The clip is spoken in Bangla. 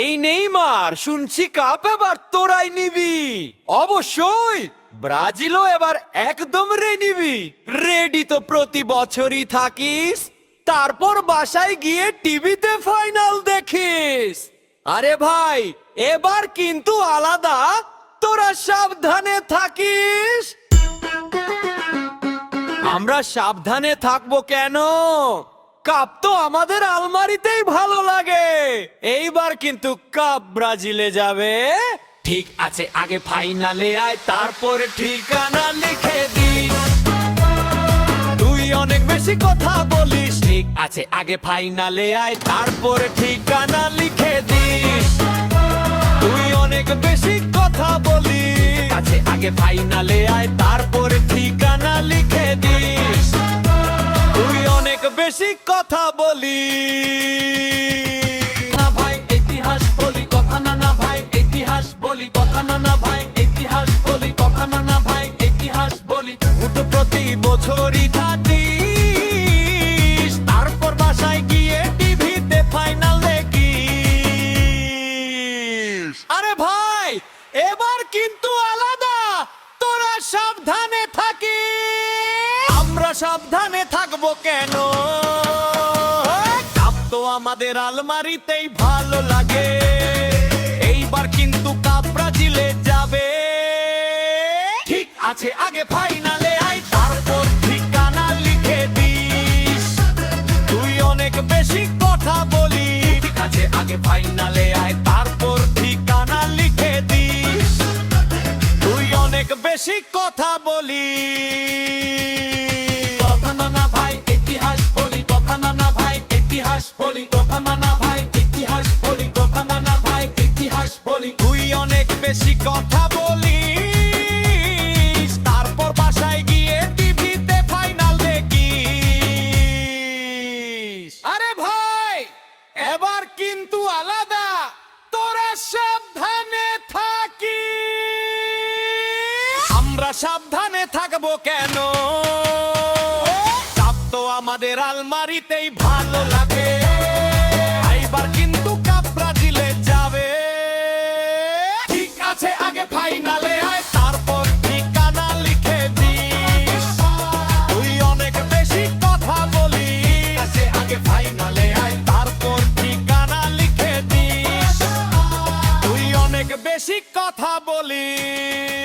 এই নেইমার, শুনছি কাপ এবার তোরাই নিবি। অবশ্যই, ব্রাজিলও এবার একদম নিবি। রেডি তো প্রতি বছরই থাকিস, তারপর বাসায় গিয়ে টিভিতে ফাইনাল দেখিস। আরে ভাই, এবার কিন্তু আলাদা, তোরা সাবধানে থাকিস। আমরা সাবধানে থাকবো কেন? কাপ তো আমাদের আলমারিতেই ভালো লাগে। এইবার কিন্তু কাপ ব্রাজিলে যাবে। ঠিক আছে, আগে ফাইনালে আয়, তারপরে ঠিকানা লিখে দিস। তুই অনেক বেশি কথা বলিস। ঠিক আছে, আগে ফাইনালে আয়, তারপরে ঠিকানা লিখে দিস। তুই অনেক বেশি কথা বলিস। আছে, আগে ফাইনালে আয়, তারপরে ঠিকানা লিখে দিস। তুই অনেক বেশি কথা বলিস। না ভাই, ইতিহাস বলি কথা না। না ভাই, ইতিহাস বলি কথা না। ভাই, ইতিহাস বলি কথা না। ভাই, ইতিহাস বলি। উঠ প্রতি বছরই থাকিস, তারপর বাসায় গিয়ে টিভিতে ফাইনাল দেখিস। আরে ভাই, এবার কিন্তু আলাদা, তোরা সাবধানে থাকিস। আমরা সাবধানে থাকবো কেন? কাপ তো আমাদের আলমারিতেই ভালো লাগে। এইবার কিন্তু কাপ ব্রাজিলে যাবে। ঠিক আছে, আগে ফাইনালে আয়, তারপর ঠিকানা লিখে দিস। তুই অনেক বেশি কথা বলি। ঠিক আছে, আগে ফাইনালে আয়, তারপর ঠিকানা লিখে দিস। তুই অনেক বেশি কথা বলি। কথা না ভাই, ইতিহাস বলি কথা না। ভাই, ইতিহাস বলি কথা না। ভাই, ইতিহাস বলি কথা না। ভাই, ইতিহাস বলি। তুই অনেক বেশি কথা বলিস, তারপর বাসায় গিয়ে টিভিতে ফাইনাল দেখিস। আরে ভাই, এবার কিন্তু আলাদা, তোরা সাবধানে থাকিস। আমরা সাবধানে থাকবো কেন? কাপ তো আমাদের আলমারিতেই ভালো লাগে। এইবার কিন্তু কাপ ব্রাজিলে যাবে। ঠিক আছে, আগে ফাইনালে আয়, তারপর ঠিকানা লিখে দিস। তুই অনেক বেশি কথা বলিস। আছে, আগে ফাইনালে আয়, তারপর ঠিকানা লিখে দিস। তুই অনেক বেশি কথা বলিস।